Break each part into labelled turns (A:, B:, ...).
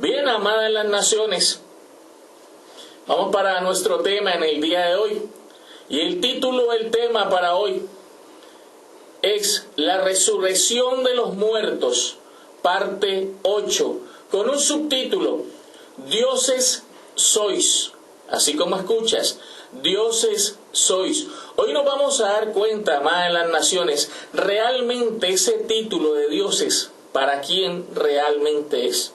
A: Bien, amada en las naciones, vamos para nuestro tema en el día de hoy. Y el título del tema para hoy es La resurrección de los muertos, parte 8, con un subtítulo, Dioses sois. Así como escuchas, dioses sois. Hoy nos vamos a dar cuenta, amada en las naciones, realmente ese título de dioses, para quién realmente es.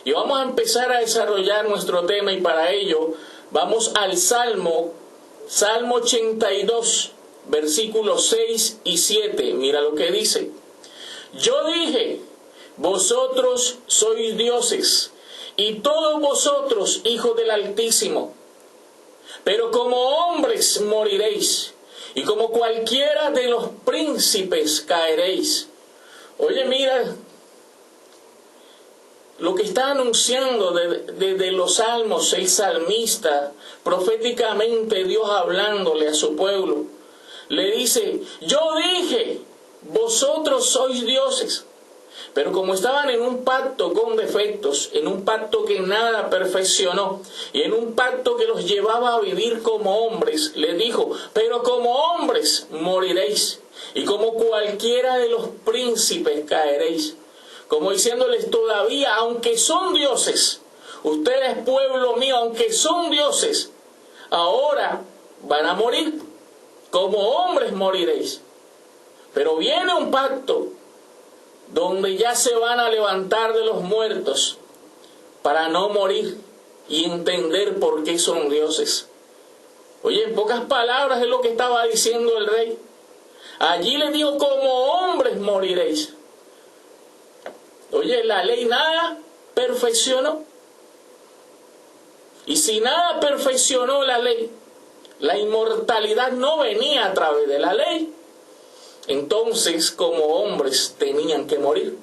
A: Y vamos a empezar a desarrollar nuestro tema, y para ello vamos al Salmo 82, versículos 6 y 7. Mira lo que dice. Yo dije, vosotros sois dioses, y todos vosotros hijos del Altísimo. Pero como hombres moriréis, y como cualquiera de los príncipes caeréis. Oye, mira lo que está anunciando desde los salmos el salmista, proféticamente Dios hablándole a su pueblo. Le dice, yo dije, vosotros sois dioses. Pero como estaban en un pacto con defectos, en un pacto que nada perfeccionó, y en un pacto que los llevaba a vivir como hombres, les dijo, pero como hombres moriréis, y como cualquiera de los príncipes caeréis. Como diciéndoles todavía, aunque son dioses, ustedes pueblo mío, aunque son dioses, ahora van a morir, como hombres moriréis. Pero viene un pacto donde ya se van a levantar de los muertos para no morir y entender por qué son dioses. Oye, en pocas palabras es lo que estaba diciendo el rey. Allí le dijo, como hombres moriréis. Oye, la ley nada perfeccionó. Y si nada perfeccionó la ley, la inmortalidad no venía a través de la ley. Entonces, como hombres, tenían que morir.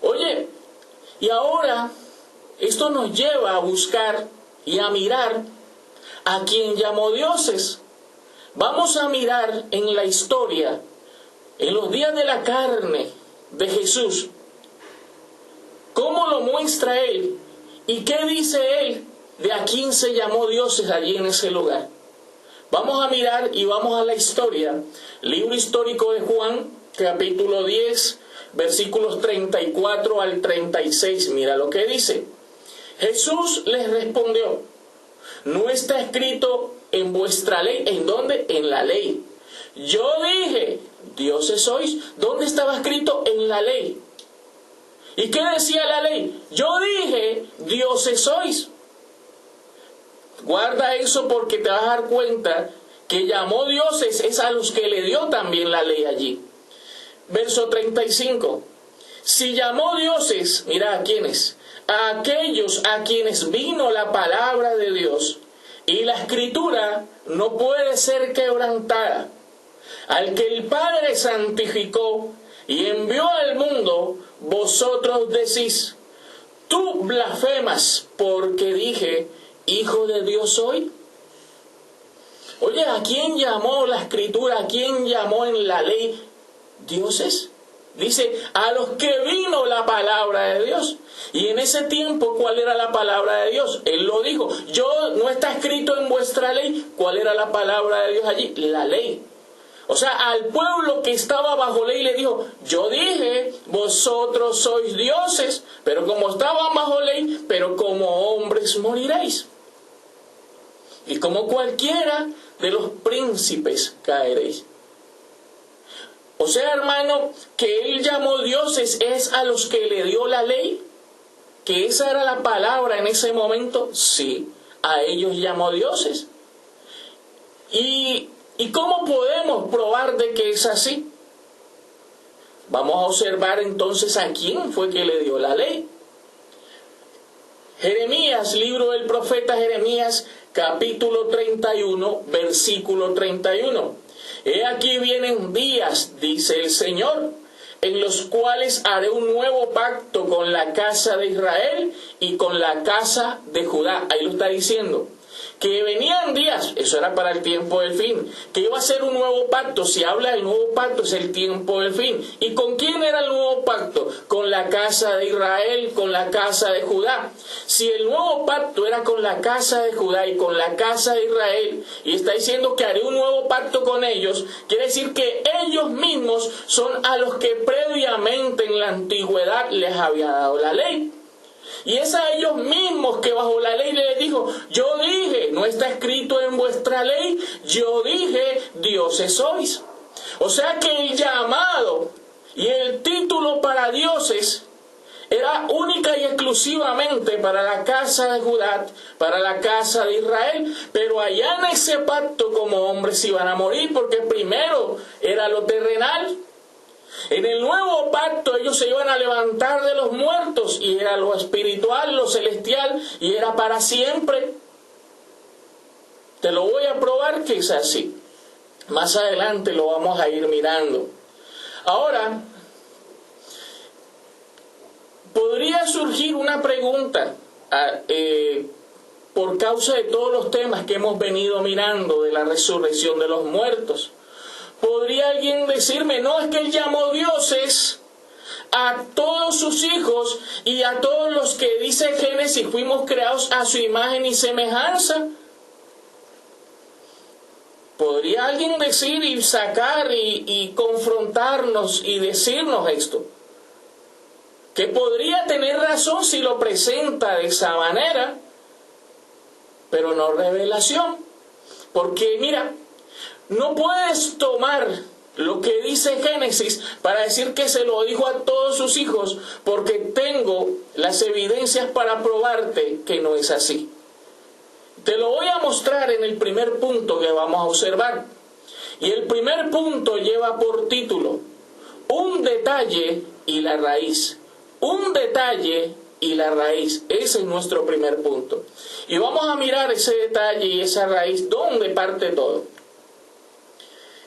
A: Oye, y ahora esto nos lleva a buscar y a mirar a quien llamó dioses. Vamos a mirar en la historia, en los días de la carne de Jesús, cómo lo muestra él y qué dice él de a quién se llamó dioses allí en ese lugar. Vamos a mirar y vamos a la historia. Libro histórico de Juan, capítulo 10, versículos 34 al 36. Mira lo que dice. Jesús les respondió, ¿no está escrito en vuestra ley? ¿En dónde? En la ley. Yo dije, dioses sois. ¿Dónde estaba escrito? En la ley. ¿Y qué decía la ley? Yo dije, dioses sois. Guarda eso porque te vas a dar cuenta que llamó dioses es a los que le dio también la ley allí. Verso 35. Si llamó dioses, mira a quiénes, a aquellos a quienes vino la palabra de Dios, y la escritura no puede ser quebrantada, al que el Padre santificó y envió al mundo, vosotros decís, tú blasfemas porque dije, Hijo de Dios soy. Oye, ¿a quién llamó la escritura? ¿A quién llamó en la ley dioses? Dice, a los que vino la palabra de Dios. Y en ese tiempo, ¿cuál era la palabra de Dios? Él lo dijo, no está escrito en vuestra ley. ¿Cuál era la palabra de Dios allí? La ley. O sea, al pueblo que estaba bajo ley le dijo, yo dije, vosotros sois dioses, pero como estaban bajo ley, pero como hombres moriréis. Y como cualquiera de los príncipes caeréis. O sea, hermano, que él llamó dioses es a los que le dio la ley. Que esa era la palabra en ese momento. Sí, a ellos llamó dioses. ¿Y cómo podemos probar de que es así? Vamos a observar entonces a quién fue que le dio la ley. Jeremías, libro del profeta Jeremías, capítulo 31, versículo 31. He aquí vienen días, dice el Señor, en los cuales haré un nuevo pacto con la casa de Israel y con la casa de Judá. Ahí lo está diciendo. que venían días, eso era para el tiempo del fin, que iba a ser un nuevo pacto. Si habla del nuevo pacto, es el tiempo del fin. ¿Y con quién era el nuevo pacto? Con la casa de Israel, con la casa de Judá. Si el nuevo pacto era con la casa de Judá y con la casa de Israel, y está diciendo que haré un nuevo pacto con ellos, quiere decir que ellos mismos son a los que previamente en la antigüedad les había dado la ley. Y es a ellos mismos que bajo la ley les dijo: yo dije, no está escrito en vuestra ley, yo dije, dioses sois. O sea que el llamado y el título para dioses era única y exclusivamente para la casa de Judá, para la casa de Israel. Pero allá en ese pacto, como hombres iban a morir, porque primero era lo terrenal. En el nuevo pacto ellos se iban a levantar de los muertos, y era lo espiritual, lo celestial, y era para siempre. Te lo voy a probar que es así. Más adelante lo vamos a ir mirando. Ahora, podría surgir una pregunta por causa de todos los temas que hemos venido mirando de la resurrección de los muertos. ¿Podría alguien decirme: no, es que él llamó dioses a todos sus hijos y a todos los que dice Génesis fuimos creados a su imagen y semejanza? ¿Podría alguien decir y sacar y confrontarnos y decirnos esto? Que podría tener razón si lo presenta de esa manera, pero no revelación. Porque mira, no puedes tomar lo que dice Génesis para decir que se lo dijo a todos sus hijos, porque tengo las evidencias para probarte que no es así. Te lo voy a mostrar en el primer punto que vamos a observar. Y el primer punto lleva por título: un detalle y la raíz. Un detalle y la raíz. Ese es nuestro primer punto. Y vamos a mirar ese detalle y esa raíz, ¿dónde parte todo?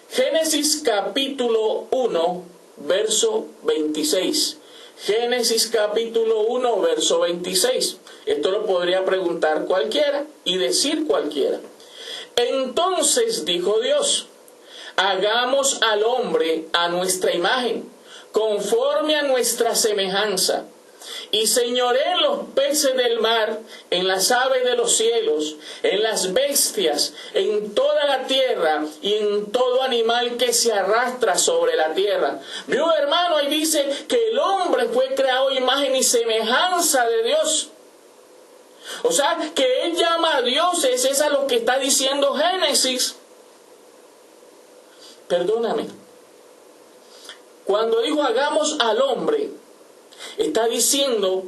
A: Génesis capítulo 1, verso 26. Génesis capítulo 1, verso 26. Esto lo podría preguntar cualquiera y decir cualquiera. Entonces dijo Dios: hagamos al hombre a nuestra imagen, conforme a nuestra semejanza, y señoreen los peces del mar, en las aves de los cielos, en las bestias, en toda la tierra y en todo animal que se arrastra sobre la tierra. Vio, hermano, ahí dice que el hombre fue creado a imagen y semejanza de Dios. O sea, que él llama a dioses, es a lo que está diciendo Génesis. Perdóname. Cuando dijo hagamos al hombre, está diciendo,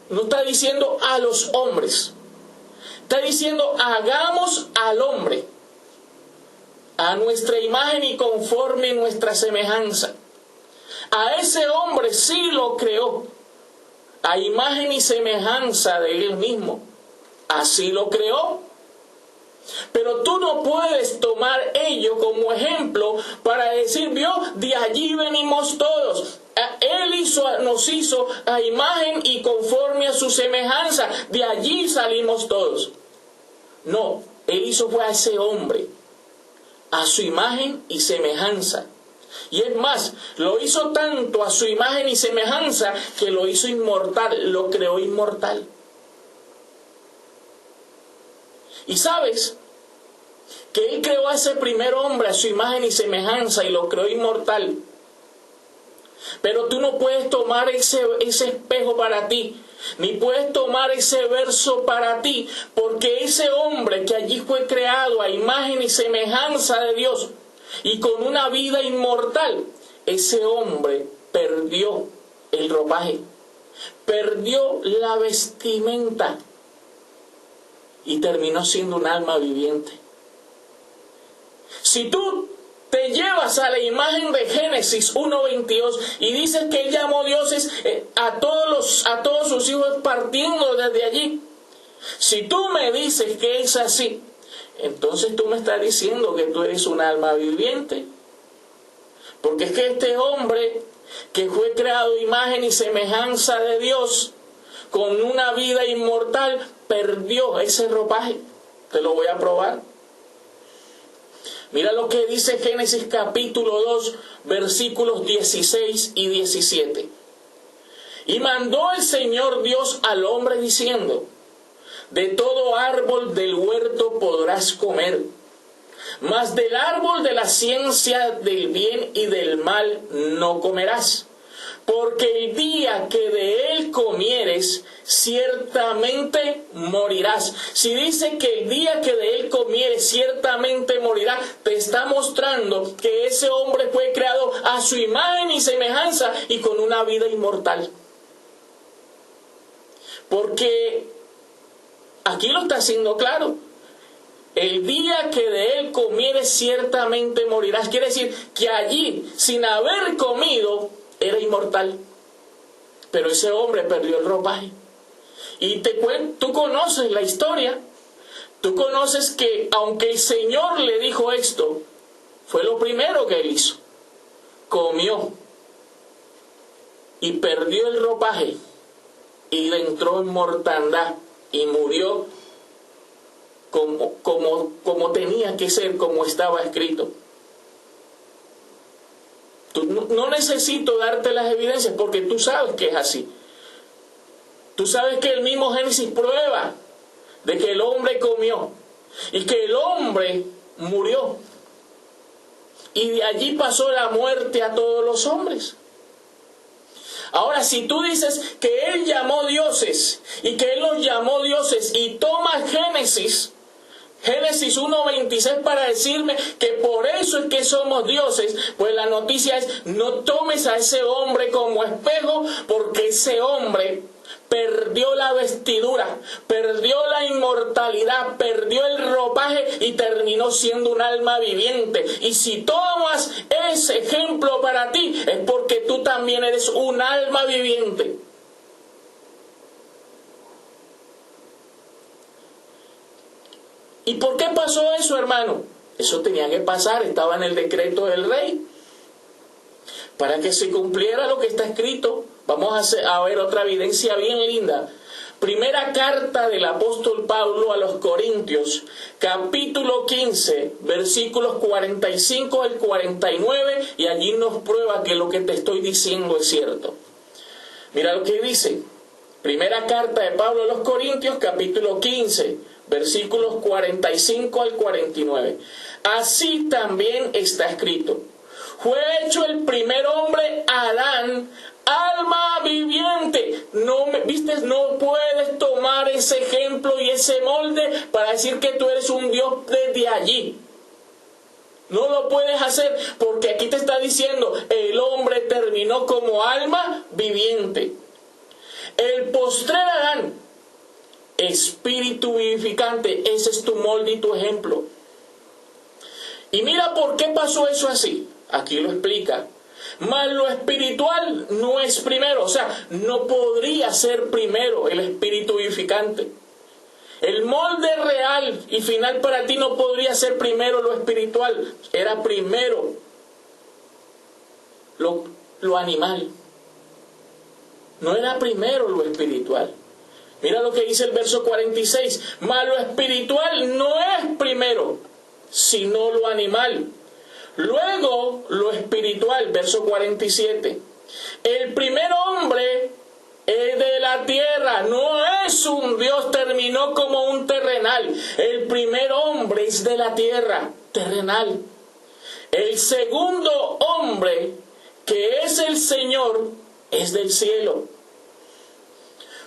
A: no está diciendo a los hombres. Está diciendo hagamos al hombre a nuestra imagen y conforme nuestra semejanza. A ese hombre sí lo creó a imagen y semejanza de él mismo. Así lo creó. Pero tú no puedes tomar ello como ejemplo para decir, vio, de allí venimos todos. Él nos hizo a imagen y conforme a su semejanza. De allí salimos todos. No, él hizo fue a ese hombre, a su imagen y semejanza. Y es más, lo hizo tanto a su imagen y semejanza que lo hizo inmortal, lo creó inmortal. Y sabes que él creó a ese primer hombre a su imagen y semejanza y lo creó inmortal. Pero tú no puedes tomar ese espejo para ti, ni puedes tomar ese verso para ti, porque ese hombre que allí fue creado a imagen y semejanza de Dios y con una vida inmortal, ese hombre perdió el ropaje, perdió la vestimenta y terminó siendo un alma viviente. Si tú te llevas a la imagen de Génesis 1:22 y dices que él llamó dioses a todos sus hijos partiendo desde allí, si tú me dices que es así, entonces tú me estás diciendo que tú eres un alma viviente. Porque es que este hombre que fue creado a imagen y semejanza de Dios, con una vida inmortal, perdió ese ropaje. Te lo voy a probar. Mira lo que dice Génesis capítulo 2, versículos 16 y 17. Y mandó el Señor Dios al hombre diciendo: de todo árbol del huerto podrás comer, mas del árbol de la ciencia del bien y del mal no comerás, porque el día que de él comieres, ciertamente morirás. Si dice que el día que de él comieres, ciertamente morirás, te está mostrando que ese hombre fue creado a su imagen y semejanza y con una vida inmortal. Porque aquí lo está haciendo claro. El día que de él comieres, ciertamente morirás. Quiere decir que allí, sin haber comido, era inmortal. Pero ese hombre perdió el ropaje. Y tú conoces la historia. Tú conoces que aunque el Señor le dijo esto, fue lo primero que él hizo. Comió y perdió el ropaje y entró en mortandad y murió como tenía que ser, como estaba escrito. No necesito darte las evidencias porque tú sabes que es así. Tú sabes que el mismo Génesis prueba de que el hombre comió y que el hombre murió. Y de allí pasó la muerte a todos los hombres. Ahora, si tú dices que él llamó dioses y que él los llamó dioses y tomas Génesis 1:26 para decirme que por eso es que somos dioses, pues la noticia es: no tomes a ese hombre como espejo, porque ese hombre perdió la vestidura, perdió la inmortalidad, perdió el ropaje y terminó siendo un alma viviente. Y si tomas ese ejemplo para ti, es porque tú también eres un alma viviente. ¿Y por qué pasó eso, hermano? Eso tenía que pasar, estaba en el decreto del rey. Para que se cumpliera lo que está escrito. Vamos a ver otra evidencia bien linda. Primera carta del apóstol Pablo a los Corintios, capítulo 15, versículos 45 al 49, y allí nos prueba que lo que te estoy diciendo es cierto. Mira lo que dice. Primera carta de Pablo a los Corintios, capítulo 15, versículos 45 al 49. Así también está escrito: fue hecho el primer hombre, Adán, alma viviente. No puedes tomar ese ejemplo y ese molde para decir que tú eres un Dios desde allí. No lo puedes hacer, porque aquí te está diciendo: el hombre terminó como alma viviente. El postrer Adán, espíritu vivificante, ese es tu molde y tu ejemplo. Y mira por qué pasó eso así. Aquí lo explica. Mas lo espiritual no es primero. O sea, no podría ser primero el espíritu vivificante. El molde real y final para ti no podría ser primero lo espiritual. Era primero lo animal. No era primero lo espiritual. Mira lo que dice el verso 46. Mas lo espiritual no es primero, sino lo animal. Luego lo espiritual, verso 47. El primer hombre es de la tierra, no es un Dios, terminó como un terrenal. El primer hombre es de la tierra, terrenal. El segundo hombre, que es el Señor, es del cielo.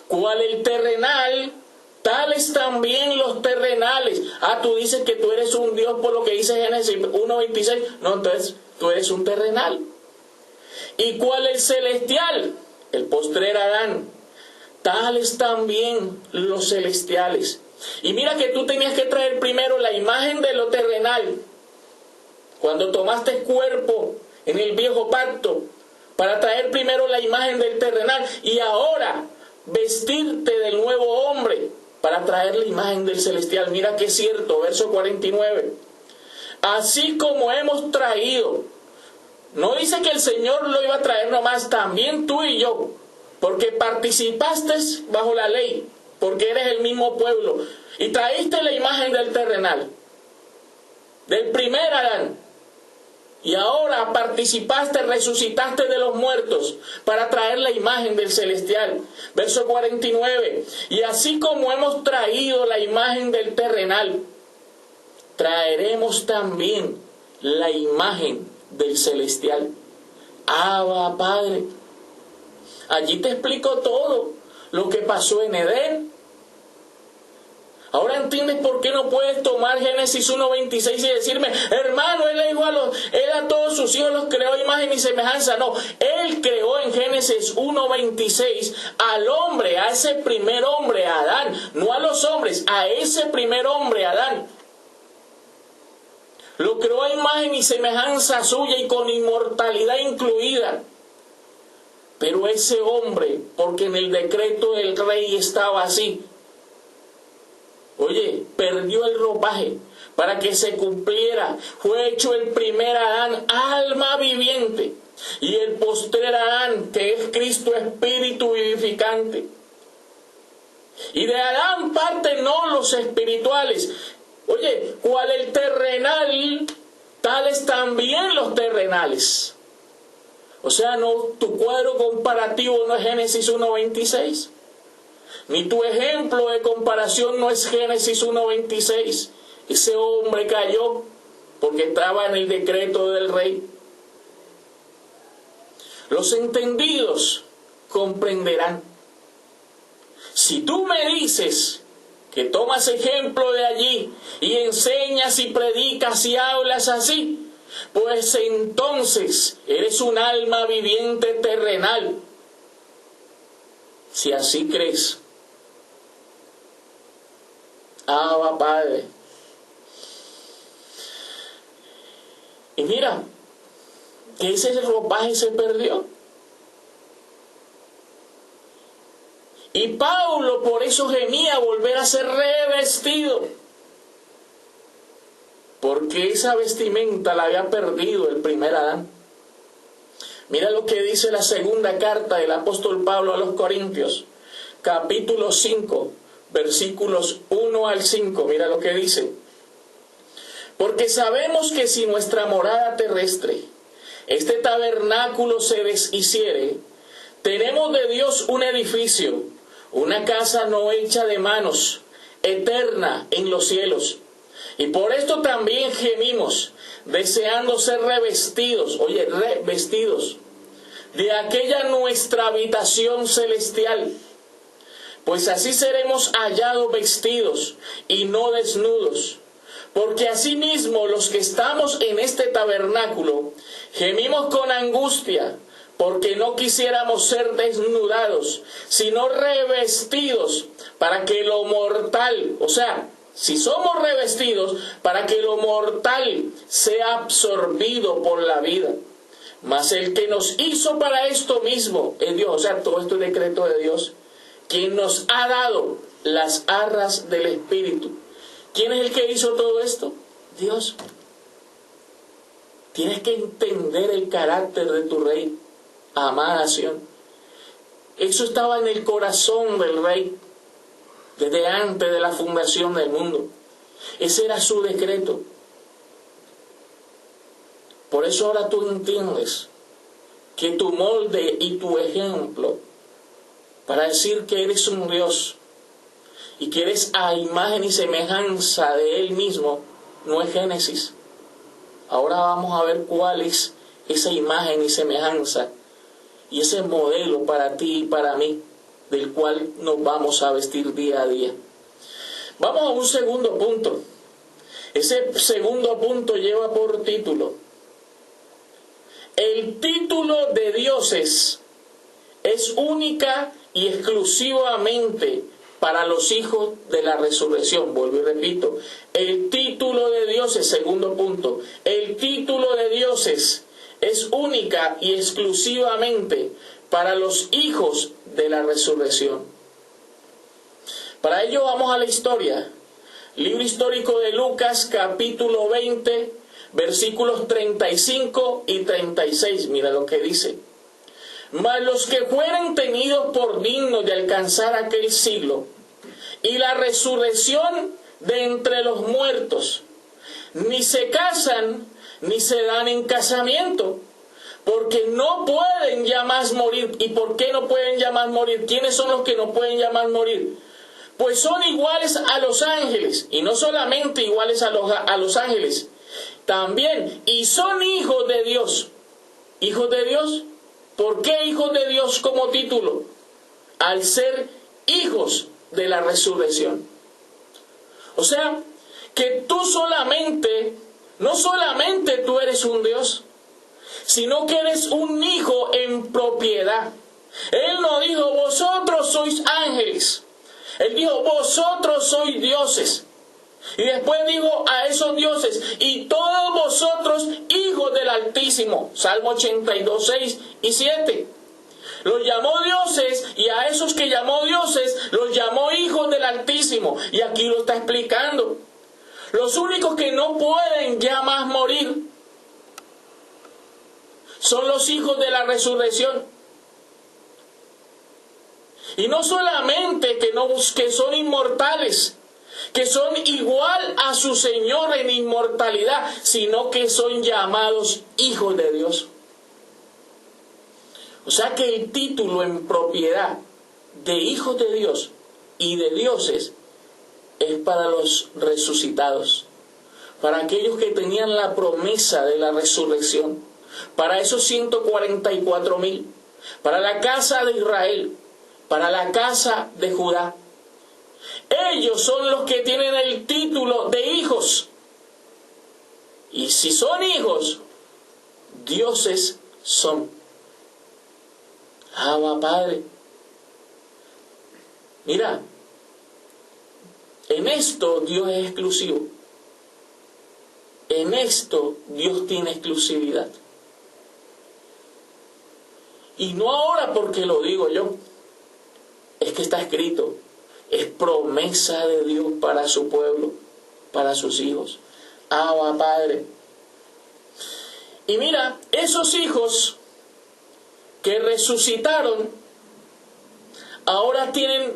A: ¿Cuál el terrenal? Tales también los terrenales. Tú dices que tú eres un Dios por lo que dice Génesis 1:26. No, entonces tú eres un terrenal. ¿Y cuál el celestial? El postrer Adán. Tales también los celestiales. Y mira que tú tenías que traer primero la imagen de lo terrenal. Cuando tomaste cuerpo en el viejo pacto, para traer primero la imagen del terrenal. Y ahora vestirte del nuevo hombre para traer la imagen del celestial. Mira que es cierto, verso 49. Así como hemos traído. No dice que el Señor lo iba a traer nomás, también tú y yo, porque participaste bajo la ley, porque eres el mismo pueblo, y traíste la imagen del terrenal, del primer Adán, y ahora participaste, resucitaste de los muertos para traer la imagen del celestial. Verso 49, y así como hemos traído la imagen del terrenal, traeremos también la imagen del celestial. Abba, Padre. Allí te explico todo lo que pasó en Edén. Ahora entiendes por qué no puedes tomar Génesis 1:26 y decirme, hermano, él a todos sus hijos los creó a imagen y semejanza. No, él creó en Génesis 1:26 al hombre, a ese primer hombre, a Adán, no a los hombres, a ese primer hombre, Adán. Lo creó a imagen y semejanza suya y con inmortalidad incluida. Pero ese hombre, porque en el decreto del rey estaba así, oye, perdió el ropaje para que se cumpliera. Fue hecho el primer Adán, alma viviente, y el postrer Adán, que es Cristo, espíritu vivificante. Y de Adán parten no los espirituales. Oye, cual el terrenal, tales también los terrenales. O sea, no, tu cuadro comparativo no es Génesis 1:26. Ni tu ejemplo de comparación no es Génesis 1:26. Ese hombre cayó porque estaba en el decreto del rey. Los entendidos comprenderán. Si tú me dices que tomas ejemplo de allí y enseñas y predicas y hablas así, pues entonces eres un alma viviente terrenal. Si así crees, Abba, Padre. Y mira, que ese ropaje se perdió. Y Pablo por eso gemía volver a ser revestido, porque esa vestimenta la había perdido el primer Adán. Mira lo que dice la segunda carta del apóstol Pablo a los Corintios, capítulo 5, versículos 1 al 5. Mira lo que dice. Porque sabemos que si nuestra morada terrestre, este tabernáculo, se deshiciere, tenemos de Dios un edificio, una casa no hecha de manos, eterna en los cielos. Y por esto también gemimos, deseando ser revestidos, oye, revestidos, de aquella nuestra habitación celestial. Pues así seremos hallados vestidos y no desnudos. Porque asimismo los que estamos en este tabernáculo gemimos con angustia, porque no quisiéramos ser desnudados, sino revestidos para que lo mortal, o sea, si somos revestidos, para que lo mortal sea absorbido por la vida. Mas el que nos hizo para esto mismo es Dios, o sea, todo esto es decreto de Dios, quien nos ha dado las arras del Espíritu. ¿Quién es el que hizo todo esto? Dios. Tienes que entender el carácter de tu rey, amada Sión. Eso estaba en el corazón del rey desde antes de la fundación del mundo. Ese era su decreto. Por eso ahora tú entiendes que tu molde y tu ejemplo para decir que eres un Dios y que eres a imagen y semejanza de Él mismo no es Génesis. Ahora vamos a ver cuál es esa imagen y semejanza y ese modelo para ti y para mí, del cual nos vamos a vestir día a día. Vamos a un segundo punto. Ese segundo punto lleva por título: el título de dioses es única y exclusivamente para los hijos de la resurrección. Vuelvo y repito, el título de dioses, segundo punto, el título de dioses es única y exclusivamente para los hijos de la resurrección. Para ello vamos a la historia. Libro histórico de Lucas, capítulo 20, versículos 35 y 36. Mira lo que dice. Mas los que fueren tenidos por dignos de alcanzar aquel siglo, y la resurrección de entre los muertos. Ni se casan, ni se dan en casamiento, porque no pueden ya más morir. ¿Y por qué no pueden ya más morir? ¿Quiénes son los que no pueden ya más morir? Pues son iguales a los ángeles, y no solamente iguales a los ángeles, también, y son hijos de Dios. ¿Hijos de Dios? ¿Por qué hijos de Dios como título? Al ser hijos de la resurrección. O sea, que tú no solamente tú eres un Dios, sino que eres un hijo en propiedad. Él no dijo, vosotros sois ángeles. Él dijo, vosotros sois dioses. Y después dijo a esos dioses, y todos vosotros hijos del Altísimo. Salmo 82, 6 y 7. Los llamó dioses, y a esos que llamó dioses los llamó hijos del Altísimo. Y aquí lo está explicando. Los únicos que no pueden ya más morir son los hijos de la resurrección. Y no solamente que son inmortales, que son igual a su Señor en inmortalidad, sino que son llamados hijos de Dios. O sea que el título en propiedad de hijos de Dios y de dioses es para los resucitados, para aquellos que tenían la promesa de la resurrección, para esos 144,000, para la casa de Israel, para la casa de Judá. Ellos son los que tienen el título de hijos. Y si son hijos, dioses son. Abba Padre. Mira, en esto Dios es exclusivo. En esto Dios tiene exclusividad. Y no ahora porque lo digo yo. Es que está escrito. Es promesa de Dios para su pueblo, para sus hijos. Abba Padre. Y mira, esos hijos que resucitaron, ahora tienen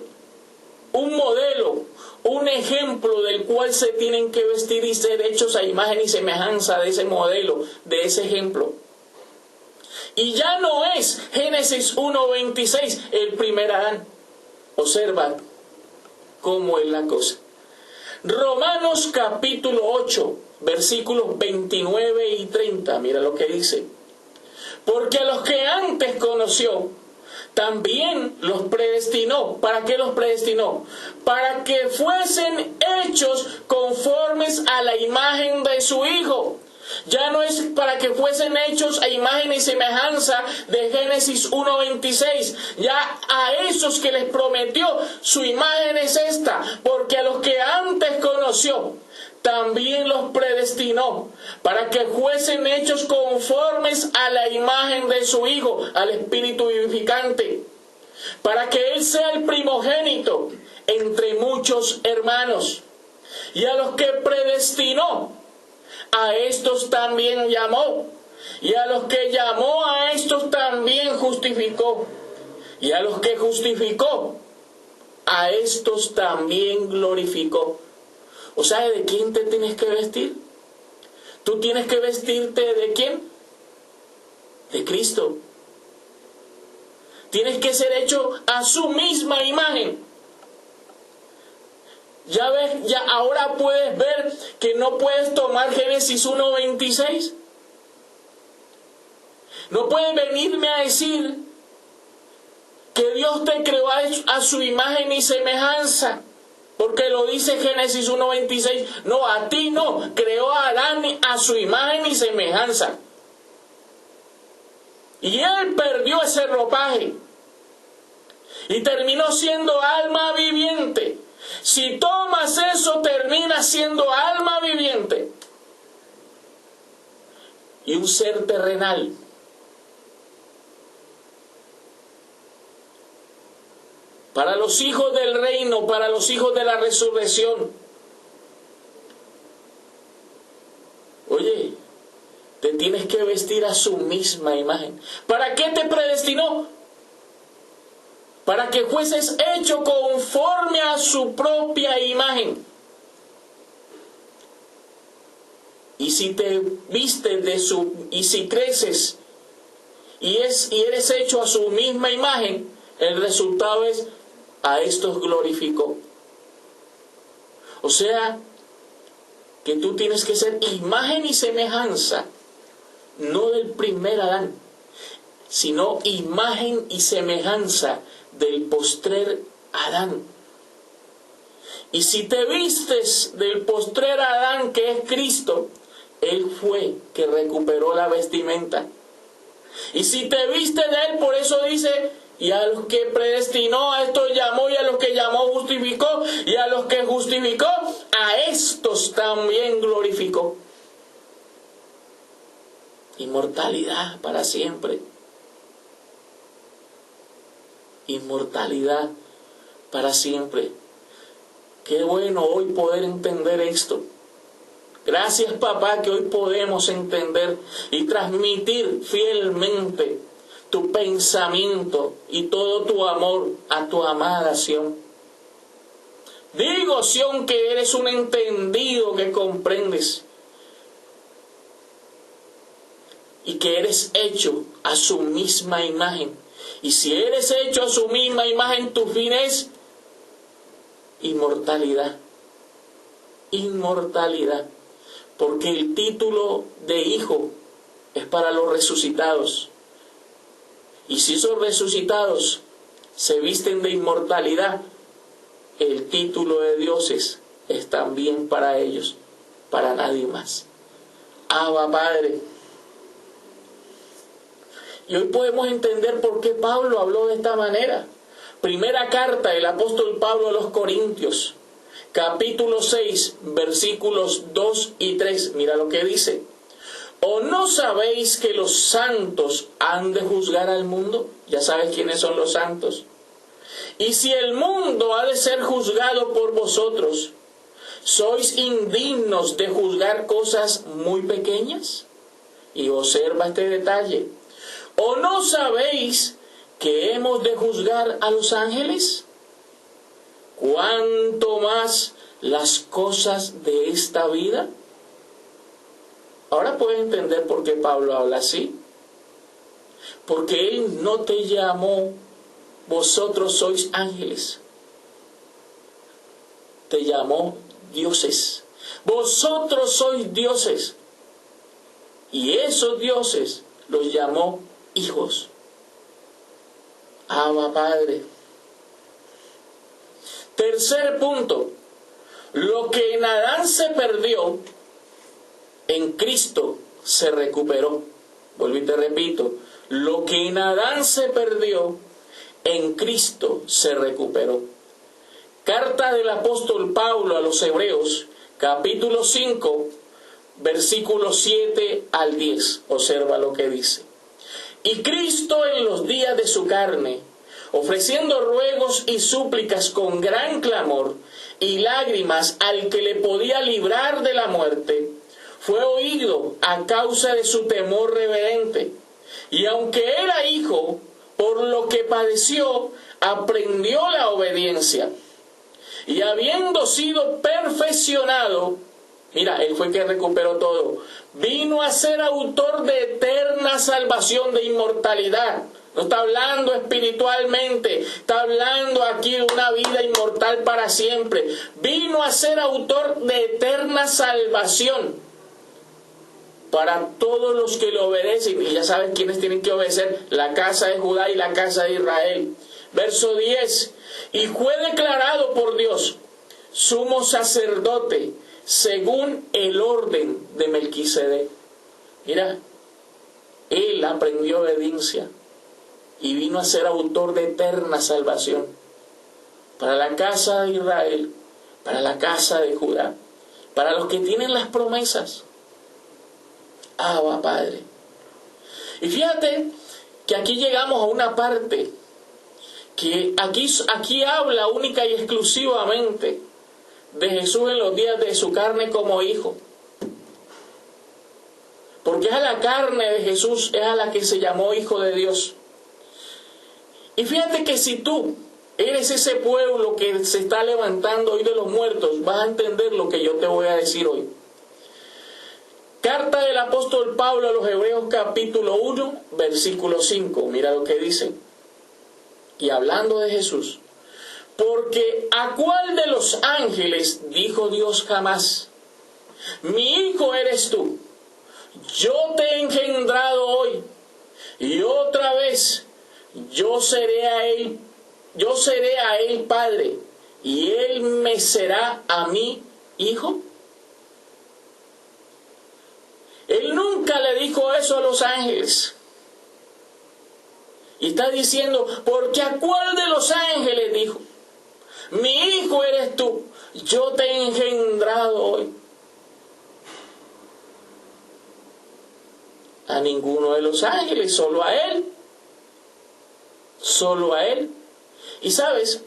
A: un modelo, un ejemplo del cual se tienen que vestir y ser hechos a imagen y semejanza de ese modelo, de ese ejemplo. Y ya no es Génesis 1:26 el primer Adán. Observa cómo es la cosa. Romanos capítulo 8, versículos 29 y 30. Mira lo que dice. Porque a los que antes conoció, también los predestinó. ¿Para qué los predestinó? Para que fuesen hechos conformes a la imagen de su Hijo. Ya no es para que fuesen hechos a imagen y semejanza de Génesis 1:26. Ya a esos que les prometió, su imagen es esta. Porque a los que antes conoció, también los predestinó para que fuesen hechos conformes a la imagen de su Hijo, al Espíritu vivificante, para que Él sea el primogénito entre muchos hermanos. Y a los que predestinó, a estos también llamó. Y a los que llamó, a estos también justificó. Y a los que justificó, a estos también glorificó. O sea, ¿de quién te tienes que vestir? ¿Tú tienes que vestirte de quién? De Cristo. Tienes que ser hecho a su misma imagen. Ya ves, ya ahora puedes ver que no puedes tomar Génesis 1:26. No puedes venirme a decir que Dios te creó a su imagen y semejanza. Porque lo dice Génesis 1:26. No, a ti no. Creó a Adán a su imagen y semejanza. Y él perdió ese ropaje. Y terminó siendo alma viviente. Si tomas eso, termina siendo alma viviente. Y un ser terrenal. Para los hijos del reino, para los hijos de la resurrección. Oye, te tienes que vestir a su misma imagen. ¿Para qué te predestinó? para que fueses hecho conforme a su propia imagen. Y si te vistes y si creces y eres hecho a su misma imagen, el resultado es: a estos glorificó. O sea, que tú tienes que ser imagen y semejanza, no del primer Adán, sino imagen y semejanza del postrer Adán. Y si te vistes del postrer Adán, que es Cristo, Él fue que recuperó la vestimenta. Y si te viste de Él, por eso dice: y a los que predestinó, a estos llamó, y a los que llamó justificó, y a los que justificó, a estos también glorificó. Inmortalidad para siempre. Inmortalidad para siempre. Qué bueno hoy poder entender esto. Gracias, papá, que hoy podemos entender y transmitir fielmente tu pensamiento y todo tu amor a tu amada Sión. Digo, Sión, que eres un entendido, que comprendes y que eres hecho a su misma imagen. Y si eres hecho a su misma imagen, tu fin es inmortalidad. Inmortalidad. Porque el título de hijo es para los resucitados. Y si esos resucitados se visten de inmortalidad, el título de dioses es también para ellos, para nadie más. Abba, Padre. Y hoy podemos entender por qué Pablo habló de esta manera. Primera carta del apóstol Pablo a los Corintios, capítulo 6, versículos 2 y 3. Mira lo que dice: ¿o no sabéis que los santos han de juzgar al mundo? Ya sabes quiénes son los santos. Y si el mundo ha de ser juzgado por vosotros, ¿sois indignos de juzgar cosas muy pequeñas? Y observa este detalle: ¿o no sabéis que hemos de juzgar a los ángeles? ¿Cuánto más las cosas de esta vida? Ahora puedes entender por qué Pablo habla así. Porque él no te llamó: vosotros sois ángeles. Te llamó dioses. Vosotros sois dioses. Y esos dioses los llamó hijos. Abba, Padre. Tercer punto: lo que en Adán se perdió, en Cristo se recuperó. Vuelvo y te repito: lo que en Adán se perdió, en Cristo se recuperó. Carta del apóstol Pablo a los Hebreos, capítulo 5, versículos 7 al 10. Observa lo que dice: y Cristo en los días de su carne, ofreciendo ruegos y súplicas con gran clamor y lágrimas al que le podía librar de la muerte, fue oído a causa de su temor reverente. Y aunque era hijo, por lo que padeció, aprendió la obediencia. Y habiendo sido perfeccionado, mira, él fue el que recuperó todo, vino a ser autor de eterna salvación, de inmortalidad. No está hablando espiritualmente, está hablando aquí de una vida inmortal para siempre. Vino a ser autor de eterna salvación para todos los que le obedecen. Y ya saben quiénes tienen que obedecer: la casa de Judá y la casa de Israel. Verso 10: y fue declarado por Dios sumo sacerdote según el orden de Melquisedec. Mira, él aprendió obediencia y vino a ser autor de eterna salvación para la casa de Israel, para la casa de Judá, para los que tienen las promesas. Abba, Padre. Y fíjate que aquí llegamos a una parte que aquí habla única y exclusivamente de Jesús en los días de su carne como hijo. Porque es a la carne de Jesús, es a la que se llamó Hijo de Dios. Y fíjate que si tú eres ese pueblo que se está levantando hoy de los muertos, vas a entender lo que yo te voy a decir hoy. Carta del apóstol Pablo a los Hebreos capítulo 1, versículo 5. Mira lo que dice. Y hablando de Jesús. Porque ¿a cuál de los ángeles dijo Dios jamás? Mi hijo eres tú. Yo te he engendrado hoy. Y otra vez yo seré a él padre. Y él me será a mí hijo. Él nunca le dijo eso a los ángeles. Y está diciendo, porque ¿a cuál de los ángeles dijo? Mi hijo eres tú, yo te he engendrado hoy. A ninguno de los ángeles, solo a él. Solo a él. Y sabes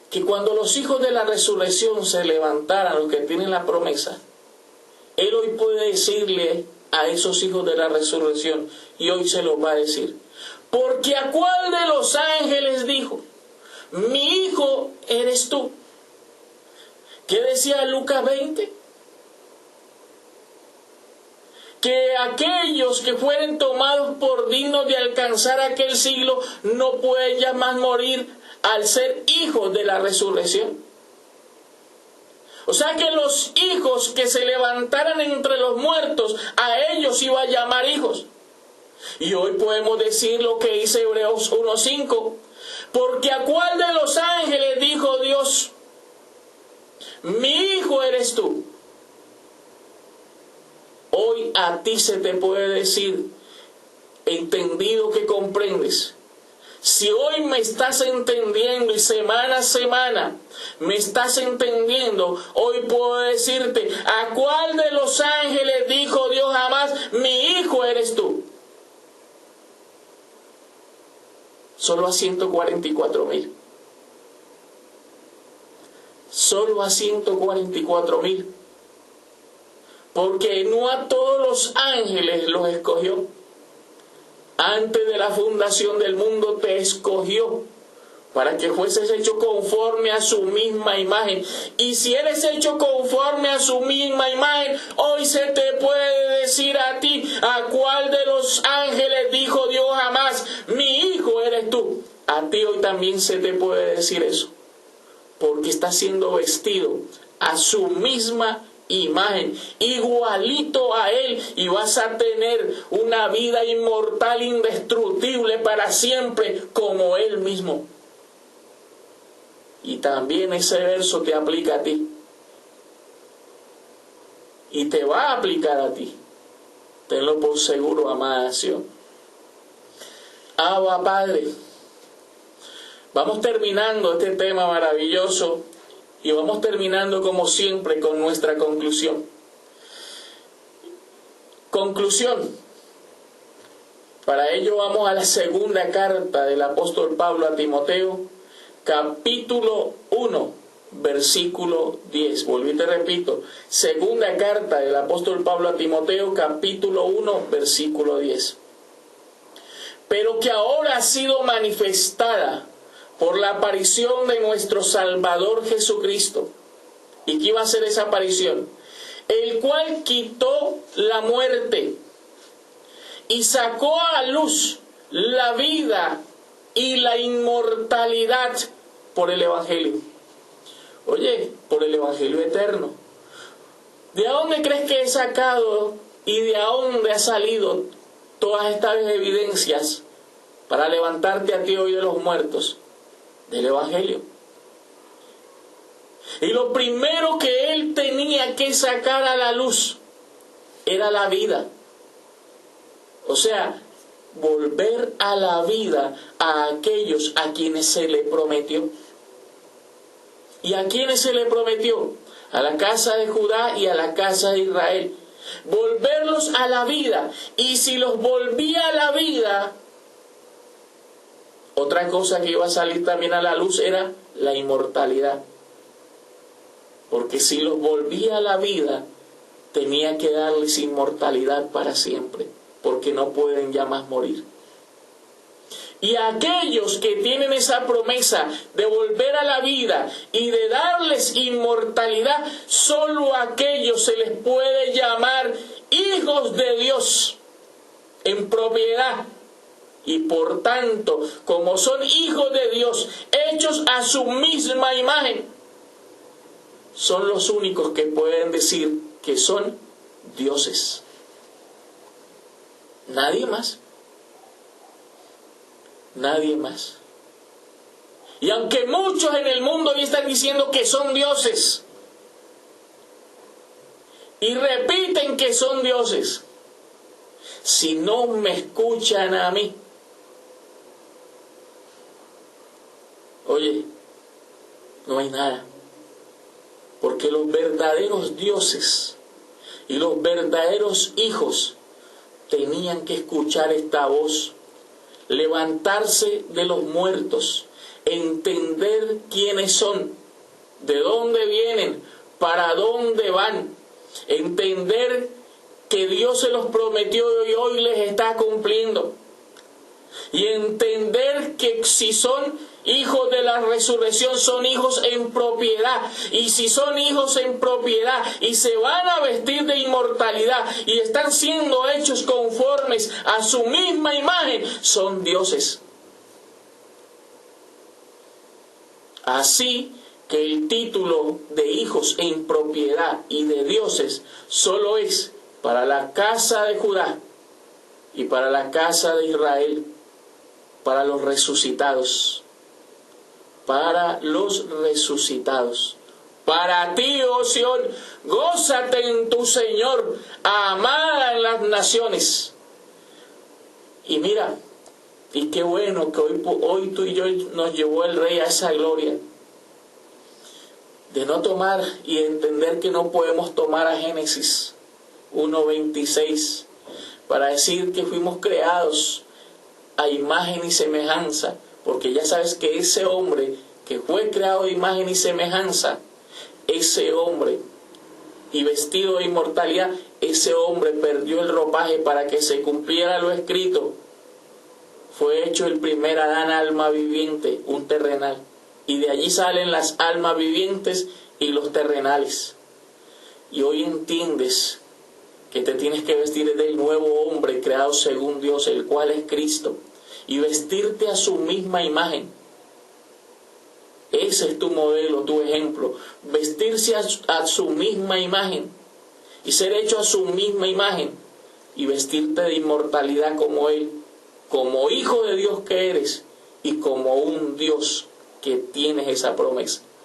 A: que cuando los hijos de la resurrección se levantaran, los que tienen la promesa, él hoy puede decirle a esos hijos de la resurrección, y hoy se los va a decir, porque ¿a cuál de los ángeles dijo? Mi hijo eres tú. ¿Qué decía Lucas 20? Que aquellos que fueren tomados por dignos de alcanzar aquel siglo no pueden ya más morir al ser hijos de la resurrección. O sea que los hijos que se levantaran entre los muertos, a ellos iba a llamar hijos. Y hoy podemos decir lo que dice Hebreos 1:5. Porque ¿a cuál de los ángeles dijo Dios? Mi hijo eres tú. Hoy a ti se te puede decir, entendido que comprendes. Si hoy me estás entendiendo y semana a semana me estás entendiendo, hoy puedo decirte, ¿a cuál de los ángeles dijo Dios jamás? Mi hijo eres tú. Solo a 144,000. Solo a 144,000. Porque no a todos los ángeles los escogió. Antes de la fundación del mundo te escogió para que fueses hecho conforme a su misma imagen. Y si eres hecho conforme a su misma imagen, hoy se te puede decir a ti, ¿a cuál de los ángeles dijo Dios jamás? Mi hijo eres tú. A ti hoy también se te puede decir eso, porque estás siendo vestido a su misma imagen, igualito a él, y vas a tener una vida inmortal, indestructible para siempre, como él mismo. Y también ese verso te aplica a ti, y te va a aplicar a ti. Tenlo por seguro, amada nación. Abba Padre, vamos terminando este tema maravilloso. Y vamos terminando como siempre con nuestra conclusión. Conclusión. Para ello vamos a la segunda carta del apóstol Pablo a Timoteo, capítulo 1, versículo 10. Volví y te repito, segunda carta del apóstol Pablo a Timoteo, capítulo 1, versículo 10. Pero que ahora ha sido manifestada por la aparición de nuestro Salvador Jesucristo. ¿Y qué iba a ser esa aparición? El cual quitó la muerte y sacó a luz la vida y la inmortalidad por el Evangelio. Oye, por el Evangelio eterno. ¿De dónde crees que he sacado y de dónde ha salido todas estas evidencias para levantarte a ti hoy de los muertos? Del Evangelio. Y lo primero que él tenía que sacar a la luz era la vida. O sea, volver a la vida a aquellos a quienes se le prometió. ¿Y a quienes se le prometió? A la casa de Judá y a la casa de Israel. Volverlos a la vida. Y si los volvía a la vida, otra cosa que iba a salir también a la luz era la inmortalidad. Porque si los volvía a la vida, tenía que darles inmortalidad para siempre, porque no pueden ya más morir. Y aquellos que tienen esa promesa de volver a la vida y de darles inmortalidad, solo a aquellos se les puede llamar hijos de Dios en propiedad. Y por tanto, como son hijos de Dios, hechos a su misma imagen, son los únicos que pueden decir que son dioses. Nadie más. Nadie más. Y aunque muchos en el mundo hoy están diciendo que son dioses, y repiten que son dioses, si no me escuchan a mí, oye, no hay nada. Porque los verdaderos dioses y los verdaderos hijos tenían que escuchar esta voz, levantarse de los muertos, entender quiénes son, de dónde vienen, para dónde van, entender que Dios se los prometió y hoy les está cumpliendo, y entender que si son hijos de la resurrección, son hijos en propiedad. Y si son hijos en propiedad y se van a vestir de inmortalidad y están siendo hechos conformes a su misma imagen, son dioses. Así que el título de hijos en propiedad y de dioses solo es para la casa de Judá y para la casa de Israel, para los resucitados. Para los resucitados. Para ti, oh Sión, gózate en tu Señor, amada en las naciones. Y mira, y qué bueno que hoy tú y yo nos llevó el Rey a esa gloria. De no tomar y entender que no podemos tomar a Génesis 1:26 para decir que fuimos creados a imagen y semejanza. Porque ya sabes que ese hombre que fue creado de imagen y semejanza, ese hombre y vestido de inmortalidad, ese hombre perdió el ropaje para que se cumpliera lo escrito. Fue hecho el primer Adán alma viviente, un terrenal. Y de allí salen las almas vivientes y los terrenales. Y hoy entiendes que te tienes que vestir del nuevo hombre creado según Dios, el cual es Cristo. Y vestirte a su misma imagen. Ese es tu modelo, tu ejemplo. Vestirse a su misma imagen. Y ser hecho a su misma imagen. Y vestirte de inmortalidad como Él. Como hijo de Dios que eres. Y como un Dios que tienes esa promesa.